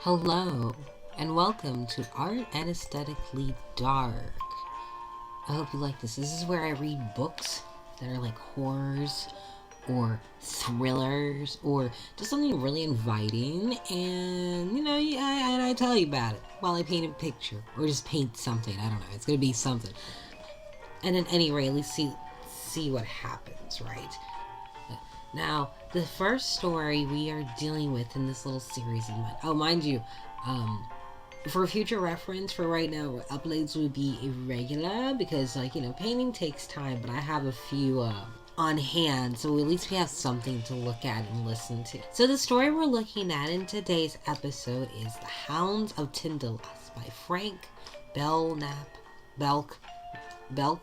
Hello, and welcome to Art and Aesthetically Dark. I hope you like this. This is where I read books that are like horrors or thrillers or just something really inviting, and I tell you about it while I paint a picture or just paint something. I don't know. It's gonna be something. And at any rate, let's see what happens, right? Now, the first story we are dealing with in this little series, mind you, for future reference, for right now, uploads would be irregular because, painting takes time, but I have a few on hand, so at least we have something to look at and listen to. So the story we're looking at in today's episode is The Hounds of Tindalos by Frank Belknap. Belknap?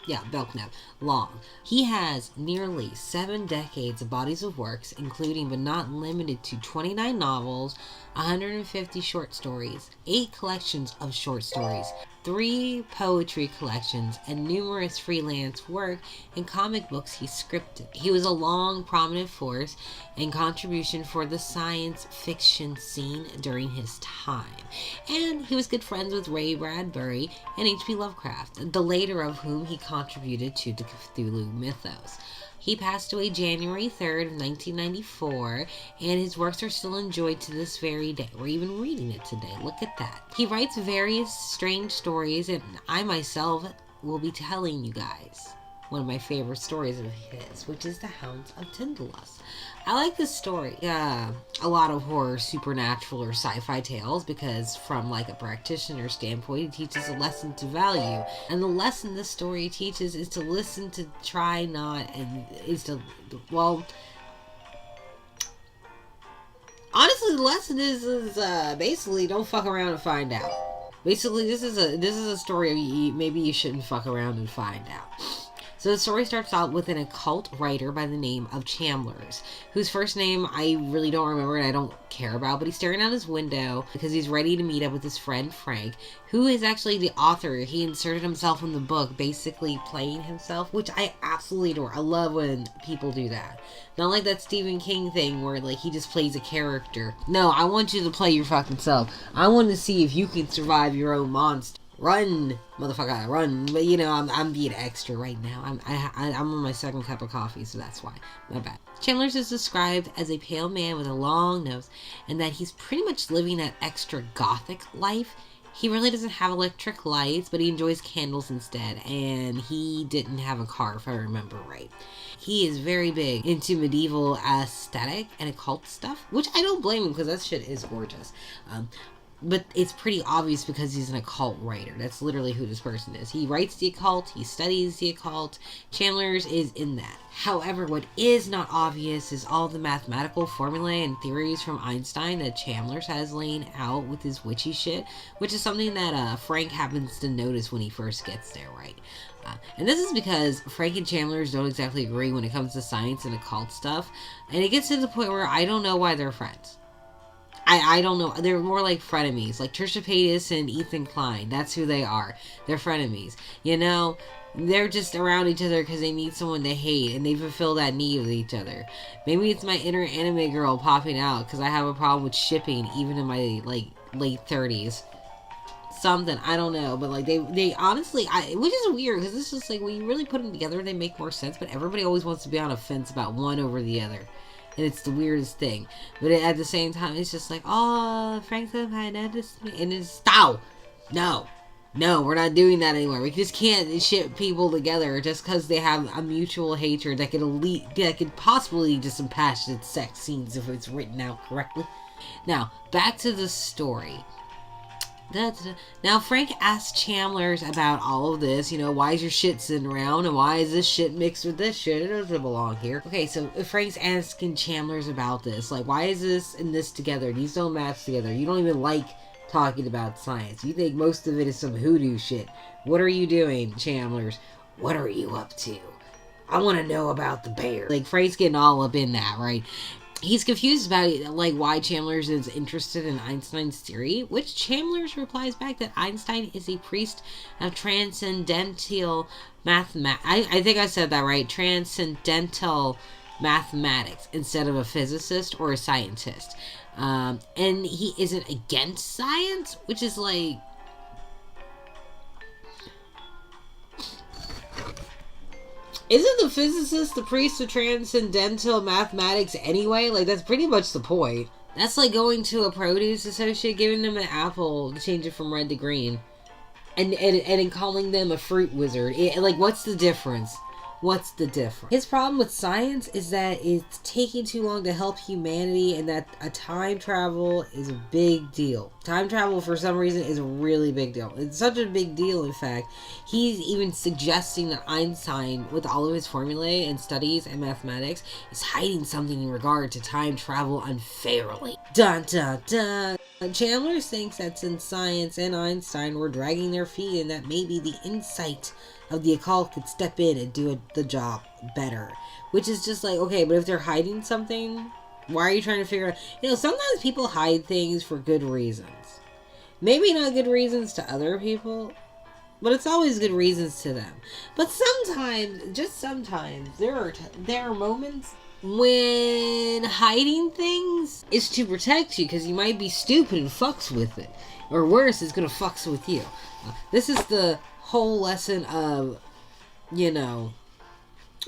Yeah, Belknap. Long. He has nearly 7 decades of bodies of works, including but not limited to 29 novels, 150 short stories, 8 collections of short stories, 3 poetry collections, and numerous freelance work and comic books he scripted. He was a long, prominent force and contribution for the science fiction scene during his time. And he was good friends with Ray Bradbury and H.P. Lovecraft, the later of whom he contributed to the Cthulhu mythos. He passed away January 3rd of 1994, and his works are still enjoyed to this very day. We're even reading it today. Look at that. He writes various strange stories, and I myself will be telling you guys one of my favorite stories of his, which is The Hounds of Tindalos. I like this story. A lot of horror, supernatural, or sci-fi tales because from like a practitioner standpoint, it teaches a lesson to value. And the lesson this story teaches is to listen, to try not, and is to, well, honestly, the lesson is basically don't fuck around and find out. Basically, this is a story maybe you shouldn't fuck around and find out. So the story starts out with an occult writer by the name of Chandlers, whose first name I really don't remember and I don't care about, but he's staring out his window because he's ready to meet up with his friend Frank, who is actually the author. He inserted himself in the book, basically playing himself, which I absolutely adore. I love when people do that. Not like that Stephen King thing where like he just plays a character. No, I want you to play your fucking self. I want to see if you can survive your own monster. Run, motherfucker, run. But I'm being extra right now. I'm on my second cup of coffee, so that's why. My bad. Chandler's is described as a pale man with a long nose, and that he's pretty much living that extra gothic life. He really doesn't have electric lights, but he enjoys candles instead, and he didn't have a car, if I remember right. He is very big into medieval aesthetic and occult stuff, which I don't blame him because that shit is gorgeous. But it's pretty obvious because he's an occult writer. That's literally who this person is. He writes the occult. He studies the occult. Chandler's is in that. However, what is not obvious is all the mathematical formulae and theories from Einstein that Chandler's has laying out with his witchy shit, which is something that Frank happens to notice when he first gets there, right? And this is because Frank and Chandler's don't exactly agree when it comes to science and occult stuff. And it gets to the point where I don't know why they're friends. I don't know. They're more like frenemies. Like Trisha Paytas and Ethan Klein. That's who they are. They're frenemies. They're just around each other because they need someone to hate. And they fulfill that need with each other. Maybe it's my inner anime girl popping out because I have a problem with shipping even in my late 30s. Something. I don't know. But they honestly, which is weird because it's just like when you really put them together, they make more sense. But everybody always wants to be on a fence about one over the other. And it's the weirdest thing. But at the same time, it's just like, oh, Frank had this. And it's, stop! No, we're not doing that anymore. We just can't ship people together just because they have a mutual hatred that could possibly just some passionate sex scenes if it's written out correctly. Now, back to the story. Now, Frank asked Chandler's about all of this. Why is your shit sitting around? And why is this shit mixed with this shit? It doesn't belong here. Okay, so Frank's asking Chandler's about this. Like, why is this and this together? These don't match together. You don't even like talking about science. You think most of it is some hoodoo shit. What are you doing, Chandler's? What are you up to? I want to know about the bear. Like, Frank's getting all up in that, right? He's confused about it, like why Chandler's is interested in Einstein's theory, which Chandler's replies back that Einstein is a priest of transcendental mathematics. I think I said that right. Transcendental mathematics instead of a physicist or a scientist. And he isn't against science, which is like... Isn't the physicist the priest of transcendental mathematics anyway? Like, that's pretty much the point. That's like going to a produce associate, giving them an apple to change it from red to green. And calling them a fruit wizard. Like, what's the difference? What's the difference? His problem with science is that it's taking too long to help humanity, and that a time travel is a big deal. Time travel, for some reason, is a really big deal. It's such a big deal, in fact. He's even suggesting that Einstein, with all of his formulae and studies and mathematics, is hiding something in regard to time travel unfairly. Dun dun dun! Chandler thinks that since science and Einstein were dragging their feet, and that maybe the insight of the occult could step in and do the job better. Which is just like, okay, but if they're hiding something, why are you trying to figure out... You know, sometimes people hide things for good reasons. Maybe not good reasons to other people, but it's always good reasons to them. But sometimes, just sometimes, there are moments when hiding things is to protect you, because you might be stupid and fucks with it. Or worse, it's gonna fucks with you. This is the whole lesson of, you know,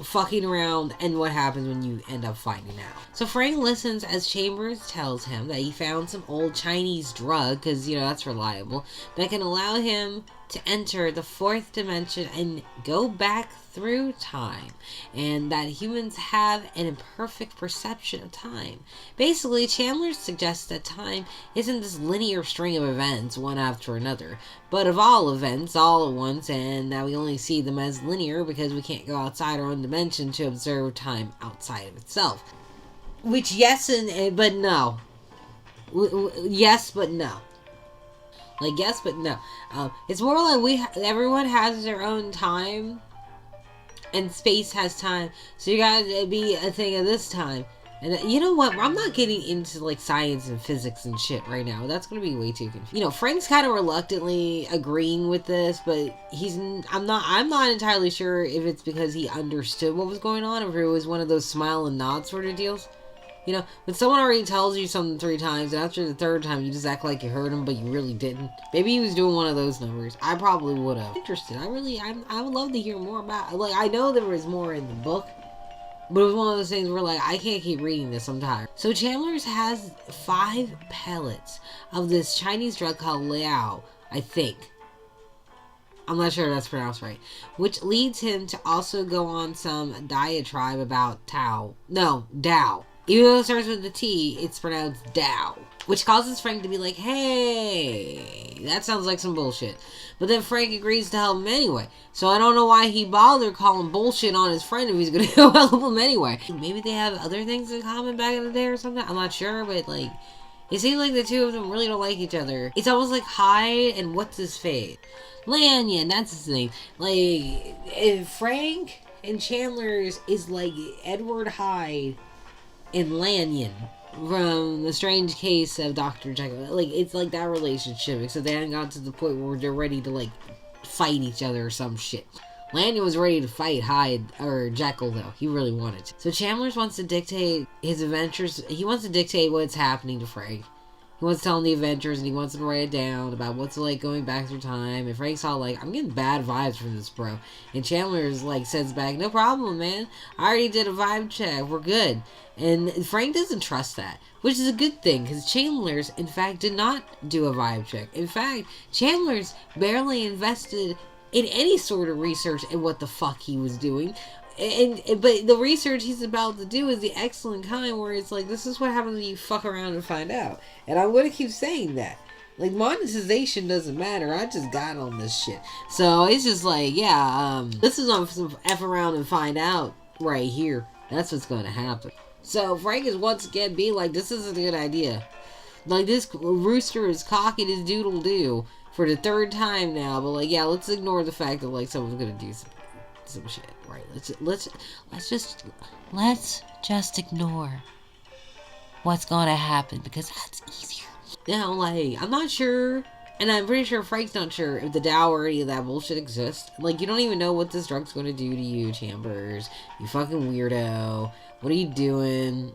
fucking around and what happens when you end up finding out. So Frank listens as Chambers tells him that he found some old Chinese drug, because, you know, that's reliable, that can allow him to enter the fourth dimension and go back through time, and that humans have an imperfect perception of time. Basically, Chandler suggests that time isn't this linear string of events, one after another, but of all events, all at once, and that we only see them as linear because we can't go outside our own dimension to observe time outside of itself. Which, yes, but no. Yes, but no. Like, yes, but no. It's more like everyone has their own time, and space has time. So you gotta be a thing of this time. And you know what? I'm not getting into like science and physics and shit right now. That's gonna be way too confusing. You know, Frank's kind of reluctantly agreeing with this, but I'm not entirely sure if it's because he understood what was going on, or if it was one of those smile and nod sort of deals. You know, when someone already tells you something 3 times, and after the 3rd time you just act like you heard him, but you really didn't. Maybe he was doing one of those numbers. I probably would have. Interested. I would love to hear more about it. Like, I know there was more in the book, but it was one of those things where, like, I can't keep reading this, I'm tired. So Chandler's has 5 pellets of this Chinese drug called Liao, I think. I'm not sure if that's pronounced right. Which leads him to also go on some diatribe about Tao. Even though it starts with the T, it's pronounced Dow. Which causes Frank to be like, hey, that sounds like some bullshit. But then Frank agrees to help him anyway. So I don't know why he bothered calling bullshit on his friend if he's going to go help him anyway. Maybe they have other things in common back in the day or something. I'm not sure, but like, it seems like the two of them really don't like each other. It's almost like Hyde and what's his face? Lanyon, that's his name. Like, if Frank and Chandler's is like Edward Hyde and Lanyon from The Strange Case of Dr. Jekyll. Like, it's like that relationship, except they haven't gotten to the point where they're ready to, like, fight each other or some shit. Lanyon was ready to fight Hyde, or Jekyll, though. He really wanted to. So Chandler wants to dictate his adventures. He wants to dictate what's happening to Frank. He wants to tell him the adventures, and he wants him to write it down about what's like going back through time. And Frank's all like, I'm getting bad vibes from this, bro. And Chandler's like, says back, no problem, man. I already did a vibe check. We're good. And Frank doesn't trust that, which is a good thing, because Chandler's, in fact, did not do a vibe check. In fact, Chandler's barely invested in any sort of research in what the fuck he was doing. But the research he's about to do is the excellent kind where it's like, this is what happens when you fuck around and find out. And I'm going to keep saying that. Like, monetization doesn't matter. I just got on this shit. So it's just like, yeah, this is on some F around and find out right here. That's what's going to happen. So Frank is once again being like, this isn't a good idea. Like, this rooster is cocking his doodle-doo for the 3rd time now. But, like, yeah, let's ignore the fact that, like, someone's going to do some shit. Right, let's just ignore what's going to happen, because that's easier. Now, like, I'm not sure And I'm pretty sure Frank's not sure if the Dow or any of that bullshit exists. Like, you don't even know what this drug's going to do to you, Chambers. You fucking weirdo. What are you doing?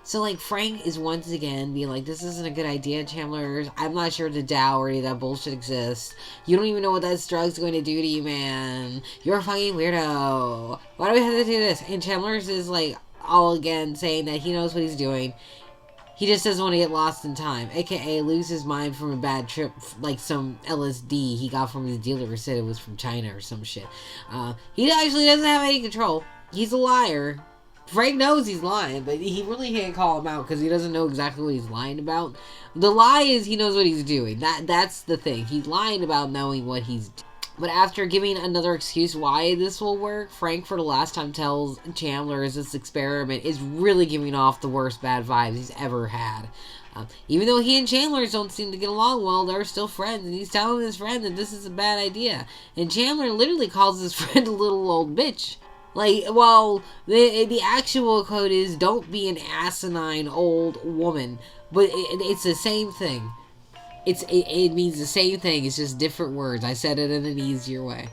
So, like, Frank is once again being like, this isn't a good idea, Chandler's. I'm not sure the Dow or any of that bullshit exists. You don't even know what that drug's going to do to you, man. You're a fucking weirdo. Why do we have to do this? And Chandler's is, like, all again saying that he knows what he's doing. He just doesn't want to get lost in time, aka lose his mind from a bad trip, like some LSD he got from his dealer who said it was from China or some shit. He actually doesn't have any control. He's a liar. Frank knows he's lying, but he really can't call him out because he doesn't know exactly what he's lying about. The lie is he knows what he's doing. That's the thing. He's lying about knowing what he's doing. But after giving another excuse why this will work, Frank for the last time tells Chandler this experiment is really giving off the worst bad vibes he's ever had. Even though he and Chandler don't seem to get along well, they're still friends, and he's telling his friend that this is a bad idea. And Chandler literally calls his friend a little old bitch. Like, well, the actual quote is, don't be an asinine old woman. But it's the same thing. It means the same thing, it's just different words. I said it in an easier way.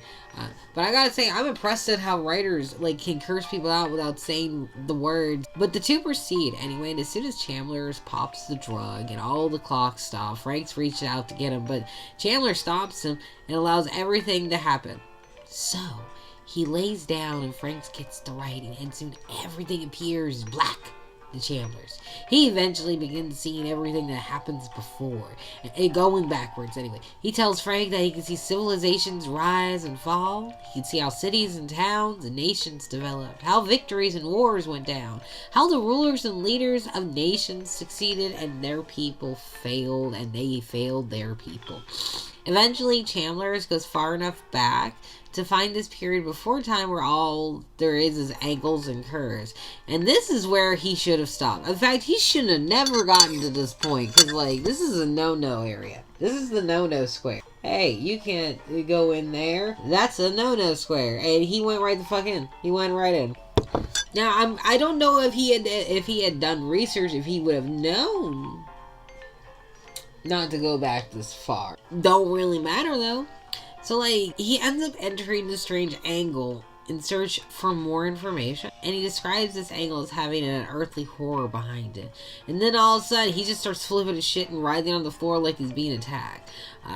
But I gotta say, I'm impressed at how writers, like, can curse people out without saying the words. But the two proceed anyway, and as soon as Chandler's pops the drug and all the clocks stop, Frank's reached out to get him, but Chandler stops him and allows everything to happen. So he lays down and Frank gets to writing, and soon everything appears black to Chandler's. He eventually begins seeing everything that happens before, and going backwards anyway. He tells Frank that he can see civilizations rise and fall. He can see how cities and towns and nations developed, how victories and wars went down, how the rulers and leaders of nations succeeded and their people failed, and they failed their people. Eventually, Chandler's goes far enough back to find this period before time where all there is angles and curves. And this is where he should have stopped. In fact, he shouldn't have never gotten to this point, because, like, this is a no-no area. This is the no-no square. Hey, you can't go in there. That's a no-no square. And he went right the fuck in. He went right in. Now, I don't know if he had done research, if he would have known not to go back this far. Don't really matter, though. So, like, he ends up entering this strange angle in search for more information, and he describes this angle as having an unearthly horror behind it. And then all of a sudden, he just starts flipping his shit and writhing on the floor like he's being attacked.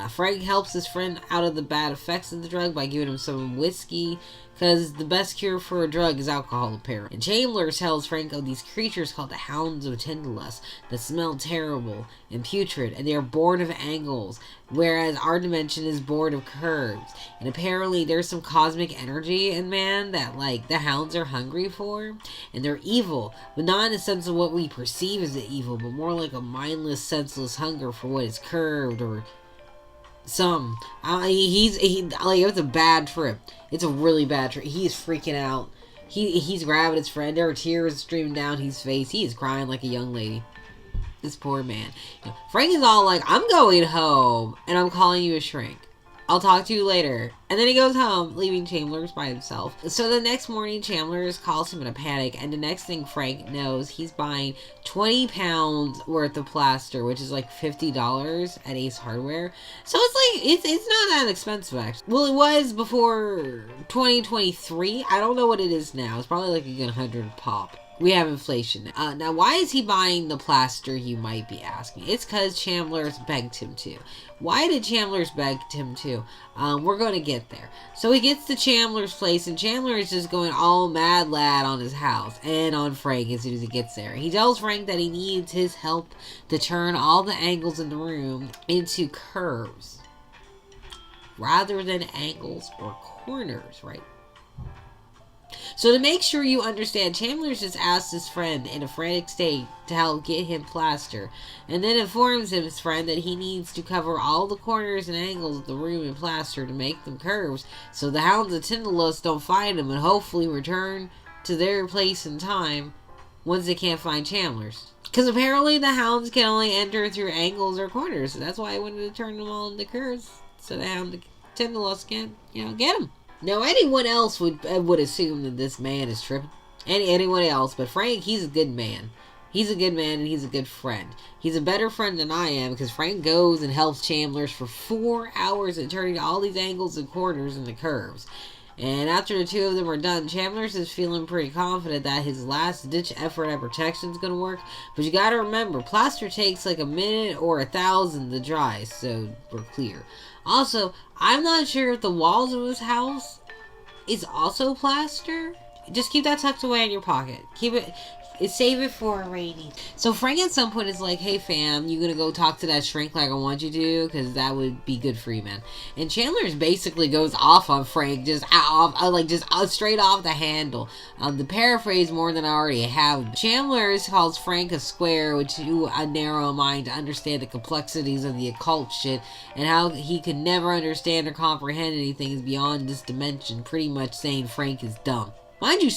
Frank helps his friend out of the bad effects of the drug by giving him some whiskey, because the best cure for a drug is alcohol, apparently. And Chandler tells Frank of these creatures called the Hounds of Tindalos that smell terrible and putrid, and they are born of angles, whereas our dimension is born of curves. And apparently there's some cosmic energy in man that, like, the hounds are hungry for, and they're evil, but not in the sense of what we perceive as the evil, but more like a mindless, senseless hunger for what is curved or some. It's a bad trip. It's a really bad trip. He's freaking out. He's grabbing his friend. There are tears streaming down his face. He is crying like a young lady. This poor man. Frank is all like, I'm going home, and I'm calling you a shrink. I'll talk to you later. And then he goes home, leaving Chandler's by himself. So the next morning, Chandler's calls him in a panic, and the next thing Frank knows, he's buying 20 pounds worth of plaster, which is like $50 at Ace Hardware. So it's like, it's not that expensive, actually. Well, it was before 2023. I don't know what it is now. It's probably like a good 100 pop. We have inflation. Now, why is he buying the plaster, you might be asking? It's because Chandler's begged him to. Why did Chandler's beg him to? We're going to get there. So he gets to Chandler's place, and Chandler is just going all mad lad on his house and on Frank as soon as he gets there. He tells Frank that he needs his help to turn all the angles in the room into curves rather than angles or corners, right? So to make sure you understand, Chandler just asks his friend in a frantic state to help get him plaster, and then informs his friend that he needs to cover all the corners and angles of the room in plaster to make them curves, so the Hounds of Tindalos don't find him and hopefully return to their place in time once they can't find Chandler's. Because apparently the Hounds can only enter through angles or corners, so that's why I wanted to turn them all into curves, so the Hounds of Tindalos can't, get them. Now, anyone else would assume that this man is tripping. Anyone else, but Frank, he's a good man. He's a good man and he's a good friend. He's a better friend than I am because Frank goes and helps Chandler's for 4 hours at turning all these angles and corners and the curves. And after the two of them are done, Chandler's is feeling pretty confident that his last-ditch effort at protection is going to work. But you gotta remember, plaster takes like a minute or 1,000 to dry, so we're clear. Also, I'm not sure if the walls of his house is also plaster. Just keep that tucked away in your pocket. Save it for a rainy. So Frank at some point is like, hey fam, you gonna go talk to that shrink like I want you to? Because that would be good for you, man. And Chandler's basically goes off on Frank, just straight off the handle. The paraphrase more than I already have. Chandler's calls Frank a square, which you a narrow mind to understand the complexities of the occult shit, and how he could never understand or comprehend anything beyond this dimension, pretty much saying Frank is dumb. Mind you,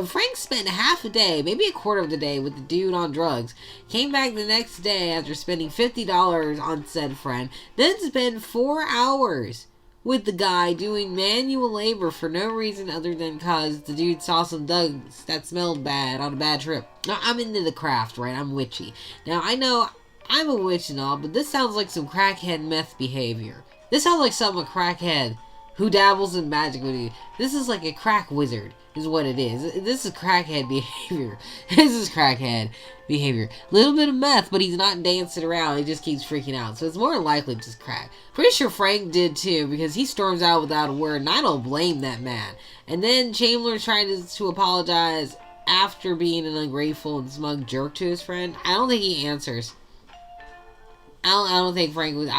Frank spent half a day, maybe a quarter of the day, with the dude on drugs. Came back the next day after spending $50 on said friend. Then spent 4 hours with the guy doing manual labor for no reason other than cause the dude saw some duds that smelled bad on a bad trip. Now, I'm into the craft, right? I'm witchy. Now, I know I'm a witch and all, but this sounds like some crackhead meth behavior. This sounds like some crackhead who dabbles in magic with you. This is like a crack wizard, is what it is. This is crackhead behavior. This is crackhead behavior. Little bit of meth, but he's not dancing around. He just keeps freaking out. So it's more likely just crack. Pretty sure Frank did too, because he storms out without a word, and I don't blame that man. And then Chandler tried to apologize after being an ungrateful and smug jerk to his friend. I don't think he answers. I think Frank was like,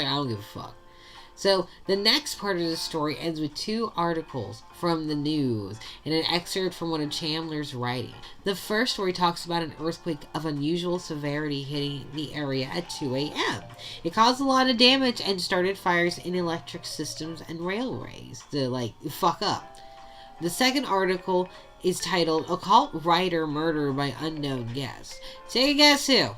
I don't give a fuck. So, the next part of the story ends with 2 articles from the news and an excerpt from one of Chandler's writing. The first story talks about an earthquake of unusual severity hitting the area at 2 a.m. It caused a lot of damage and started fires in electric systems and railways to, fuck up. The second article is titled, Occult Writer Murdered by Unknown Guest. Take a guess who?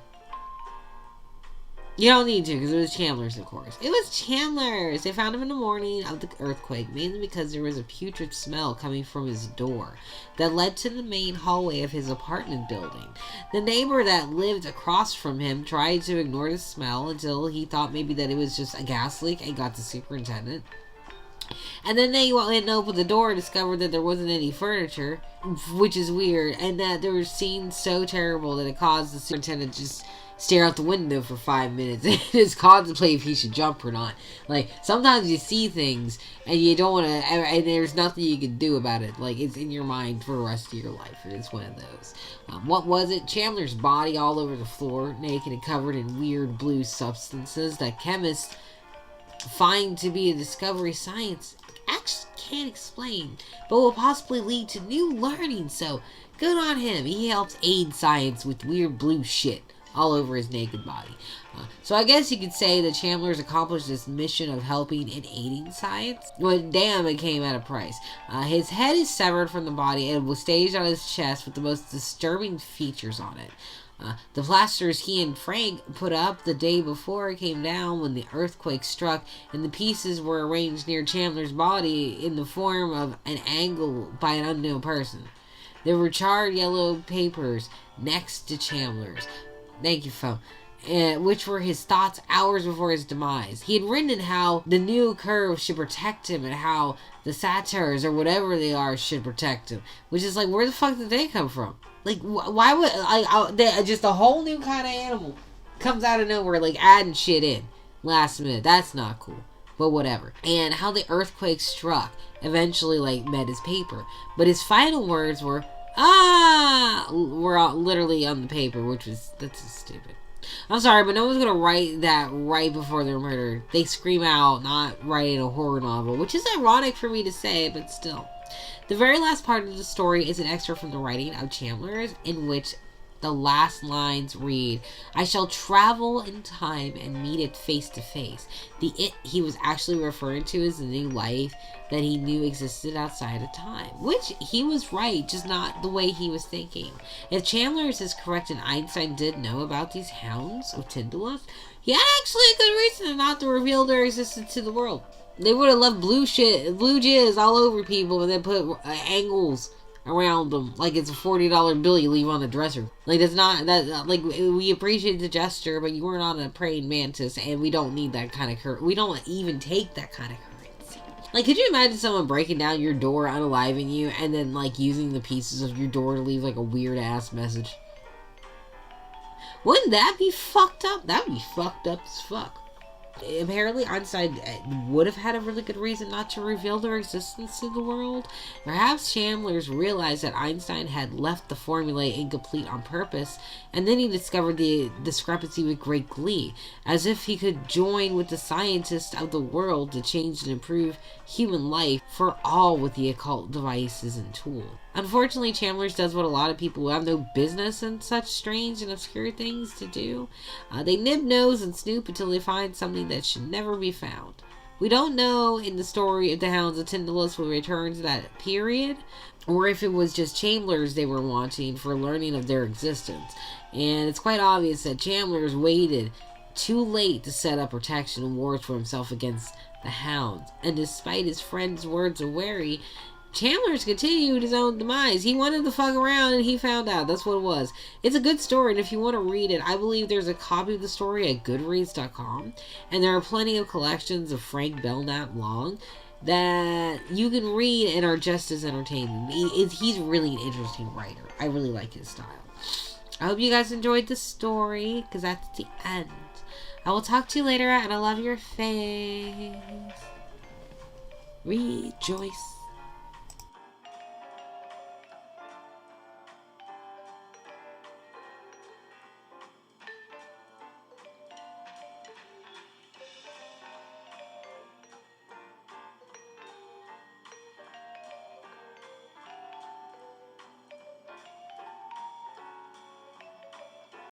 You don't need to, because it was Chandler's, of course. It was Chandler's! They found him in the morning of the earthquake, mainly because there was a putrid smell coming from his door that led to the main hallway of his apartment building. The neighbor that lived across from him tried to ignore the smell until he thought maybe that it was just a gas leak and got the superintendent. And then they went and opened the door and discovered that there wasn't any furniture, which is weird, and that there were scenes so terrible that it caused the superintendent to just stare out the window for 5 minutes and just contemplate if he should jump or not. Sometimes you see things and you don't want to, and there's nothing you can do about it. It's in your mind for the rest of your life, and it's one of those. What was it? Chandler's body all over the floor, naked and covered in weird blue substances that chemists find to be a discovery science actually can't explain, but will possibly lead to new learning. So, good on him. He helps aid science with weird blue shit all over his naked body. So I guess you could say that Chandler's accomplished this mission of helping and aiding science. But damn, it came at a price. His head is severed from the body and was staged on his chest with the most disturbing features on it. The plasters he and Frank put up the day before came down when the earthquake struck, and the pieces were arranged near Chandler's body in the form of an angle by an unknown person. There were charred yellow papers next to Chandler's. Thank you, phone. Which were his thoughts hours before his demise. He had written how the new curve should protect him and how the satyrs, or whatever they are, should protect him. Which is where the fuck did they come from? Why would... just a whole new kind of animal comes out of nowhere, adding shit in last minute. That's not cool. But whatever. And how the earthquake struck eventually, met his paper. But his final words were, were literally on the paper, that's just stupid. I'm sorry, but no one's gonna write that right before they're murdered. They scream out, not writing a horror novel, which is ironic for me to say, but still. The very last part of the story is an excerpt from the writing of Chandler's, in which the last lines read, I shall travel in time and meet it face to face. The it he was actually referring to is the new life that he knew existed outside of time. Which he was right, just not the way he was thinking. If Chandler's is correct and Einstein did know about these Hounds of Tindalos, he had actually a good reason not to reveal their existence to the world. They would have left blue jizz all over people and then put angles around them like it's a $40 bill you leave on the dresser. Like, that's not, that, like, we appreciate the gesture, but you were not a praying mantis, and we don't need that kind of we don't even take that kind of currency. Like, could you imagine someone breaking down your door, unaliving you, and then, like, using the pieces of your door to leave, like, a weird-ass message? Wouldn't that be fucked up? That would be fucked up as fuck. Apparently, Einstein would have had a really good reason not to reveal their existence to the world. Perhaps Chandler's realized that Einstein had left the formulae incomplete on purpose, and then he discovered the discrepancy with great glee, as if he could join with the scientists of the world to change and improve human life for all with the occult devices and tools. Unfortunately, Chandler's does what a lot of people who have no business in such strange and obscure things to do. They nib nose and snoop until they find something that should never be found. We don't know in the story if the Hounds of Tindalos will return to that period, or if it was just Chandler's they were wanting for learning of their existence. And it's quite obvious that Chandler's waited too late to set up protection and wars for himself against the Hounds. And despite his friend's words of worry, Chandler's continued his own demise. He wanted to fuck around and he found out. That's what it was. It's a good story, and if you want to read it, I believe there's a copy of the story at goodreads.com, and there are plenty of collections of Frank Belknap long that you can read and are just as entertaining. He's really an interesting writer. I really like his style. I hope you guys enjoyed the story, because that's the end. I will talk to you later, and I love your face. Rejoice.